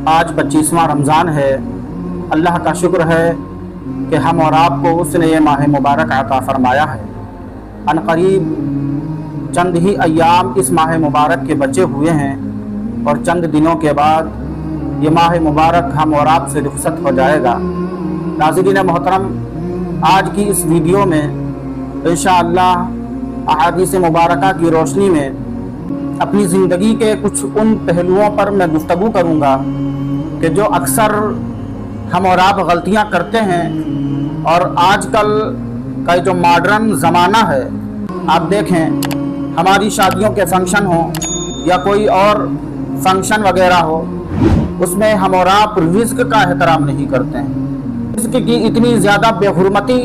آج 25واں رمضان ہے۔ اللہ کا شکر ہے کہ ہم اور آپ کو اس نے یہ ماہ مبارک عطا فرمایا ہے۔ عنقریب چند ہی ایام اس ماہ مبارک کے بچے ہوئے ہیں اور چند دنوں کے بعد یہ ماہ مبارک ہم اور آپ سے رخصت ہو جائے گا۔ ناظرین محترم، آج کی اس ویڈیو میں انشاءاللہ احادیث مبارکہ کی روشنی میں اپنی زندگی کے کچھ ان پہلوؤں پر میں گفتگو کروں گا کہ جو اکثر ہم اور آپ غلطیاں کرتے ہیں، اور آج کل کا جو ماڈرن زمانہ ہے، آپ دیکھیں ہماری شادیوں کے فنکشن ہوں یا کوئی اور فنکشن وغیرہ ہو، اس میں ہم اور آپ رزق کا احترام نہیں کرتے ہیں۔ رزق کی اتنی زیادہ بے حرمتی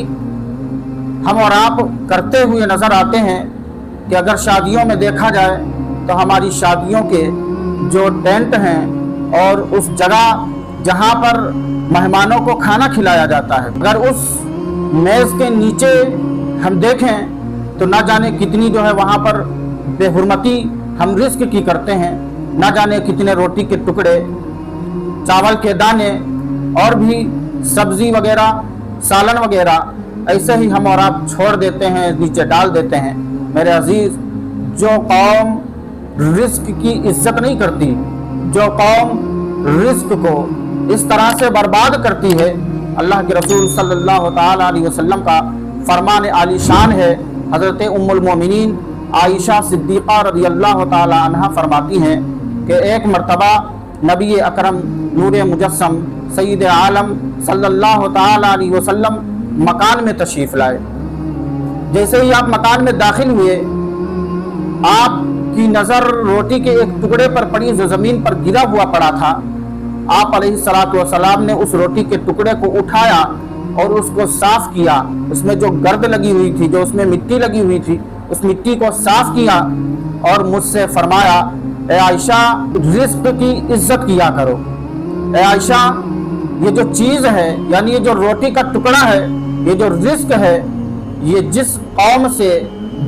ہم اور آپ کرتے ہوئے نظر آتے ہیں کہ اگر شادیوں میں دیکھا جائے تو ہماری شادیوں کے جو ٹینٹ ہیں اور اس جگہ جہاں پر مہمانوں کو کھانا کھلایا جاتا ہے، اگر اس میز کے نیچے ہم دیکھیں تو نہ جانے کتنی جو ہے وہاں پر بے حرمتی ہم رزق کی کرتے ہیں، نہ جانے کتنے روٹی کے ٹکڑے، چاول کے دانے اور بھی سبزی وغیرہ، سالن وغیرہ ایسے ہی ہم اور آپ چھوڑ دیتے ہیں، نیچے ڈال دیتے ہیں۔ میرے عزیز، جو قوم رزق کی عزت نہیں کرتی، جو قوم رزق کو اس طرح سے برباد کرتی ہے، اللہ کے رسول صلی اللہ تعالی علیہ وسلم کا فرمان عالی شان ہے۔ حضرت ام المومنین عائشہ صدیقہ رضی اللہ تعالی عنہ فرماتی ہیں کہ ایک مرتبہ نبی اکرم نور مجسم سید عالم صلی اللہ تعالی علیہ وسلم مکان میں تشریف لائے۔ جیسے ہی آپ مکان میں داخل ہوئے، آپ کی نظر روٹی کے ایک ٹکڑے پر پڑی جو زمین پر گرا ہوا پڑا تھا۔ آپ علیہ الصلوۃ والسلام نے اس روٹی کے ٹکڑے کو اٹھایا اور اس کو صاف کیا۔ اس میں جو گرد لگی ہوئی تھی، جو اس میں مٹی لگی ہوئی تھی، اس مٹی کو صاف کیا اور مجھ سے فرمایا، اے عائشہ، رزق کی عزت کیا کرو۔ اے عائشہ، یہ جو چیز ہے، یعنی یہ جو روٹی کا ٹکڑا ہے، یہ جو رزق ہے، یہ جس قوم سے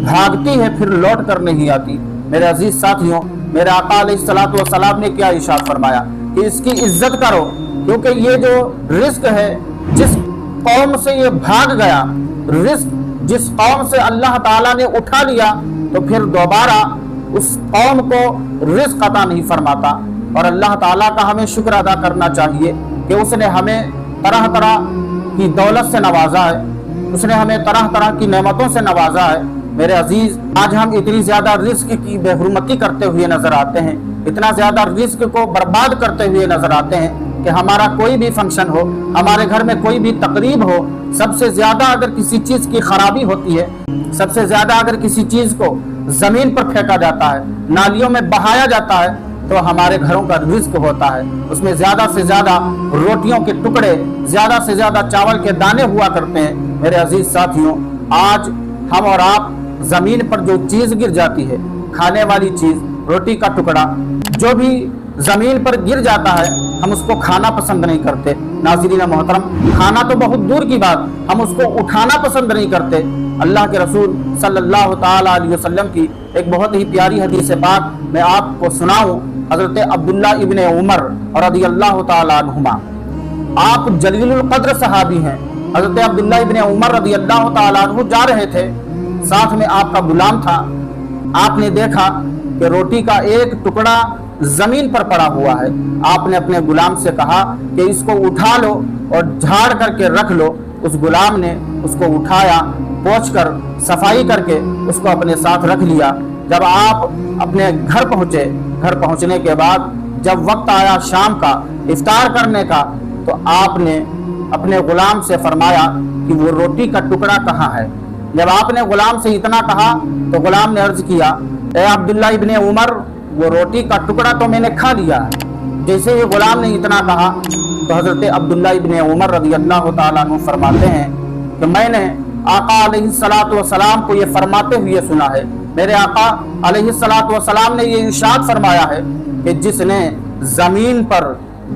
بھاگتی ہے پھر لوٹ کر نہیں آتی۔ میرے عزیز ساتھیوں، میرے آقا علیہ الصلوۃ والسلام نے کیا ارشاد فرمایا کہ اس کی عزت کرو، کیونکہ یہ جو رزق ہے، جس قوم سے یہ بھاگ گیا، رزق جس قوم سے اللہ تعالیٰ نے اٹھا لیا تو پھر دوبارہ اس قوم کو رزق عطا نہیں فرماتا۔ اور اللہ تعالیٰ کا ہمیں شکر ادا کرنا چاہیے کہ اس نے ہمیں طرح طرح کی دولت سے نوازا ہے، اس نے ہمیں طرح طرح کی نعمتوں سے نوازا ہے۔ میرے عزیز، آج ہم اتنی زیادہ رزق کی بے حرمتی کرتے ہوئے نظر آتے ہیں، اتنا زیادہ رزق کو برباد کرتے ہوئے نظر آتے ہیں کہ ہمارا کوئی بھی فنکشن ہو، ہمارے گھر میں کوئی بھی تقریب ہو، سب سے زیادہ اگر کسی چیز کی خرابی ہوتی ہے، سب سے زیادہ اگر کسی چیز کو زمین پر پھینکا جاتا ہے، نالیوں میں بہایا جاتا ہے، تو ہمارے گھروں کا رزق ہوتا ہے۔ اس میں زیادہ سے زیادہ روٹیوں کے ٹکڑے، زیادہ سے زیادہ چاول کے دانے ہوا کرتے ہیں۔ میرے عزیز ساتھیوں، آج ہم اور آپ زمین پر جو چیز گر جاتی ہے، کھانے والی چیز، روٹی کا ٹکڑا، جو بھی زمین پر گر جاتا ہے، ہم اس کو کھانا پسند نہیں کرتے۔ ناظرین محترم، کھانا تو بہت دور کی بات، ہم اس کو اٹھانا پسند نہیں کرتے۔ اللہ کے رسول صلی اللہ تعالی علیہ وسلم کی ایک بہت ہی پیاری حدیث پاک میں آپ کو سناؤں۔ حضرت عبداللہ ابن عمر رضی اللہ تعالی عنہما، آپ جلیل القدر صحابی ہیں۔ حضرت عبداللہ ابن عمر رضی اللہ تعالی عنہ جا رہے تھے، ساتھ میں آپ کا غلام تھا۔ آپ نے دیکھا کہ روٹی کا ایک ٹکڑا زمین پر پڑا ہوا ہے۔ آپ نے اپنے غلام سے کہا کہ اس کو اٹھا لو اور جھاڑ کر کے رکھ لو۔ اس غلام نے اس کو اٹھایا، پوچھ کر صفائی کر کے اس کو اپنے ساتھ رکھ لیا۔ جب آپ اپنے گھر پہنچے، گھر پہنچنے کے بعد جب وقت آیا شام کا، افطار کرنے کا، تو آپ نے اپنے غلام سے فرمایا کہ وہ روٹی کا ٹکڑا کہاں ہے۔ جب آپ نے غلام سے اتنا کہا تو غلام نے عرض کیا، اے عبداللہ ابن عمر، وہ روٹی کا ٹکڑا تو میں نے کھا لیا ہے۔ جیسے ہی غلام نے اتنا کہا تو حضرت عبداللہ ابن عمر رضی اللہ تعالیٰ عنہ فرماتے ہیں کہ میں نے آقا علیہ الصلوۃ والسلام کو یہ فرماتے ہوئے سنا ہے، میرے آقا علیہ الصلوۃ والسلام نے یہ ارشاد فرمایا ہے کہ جس نے زمین پر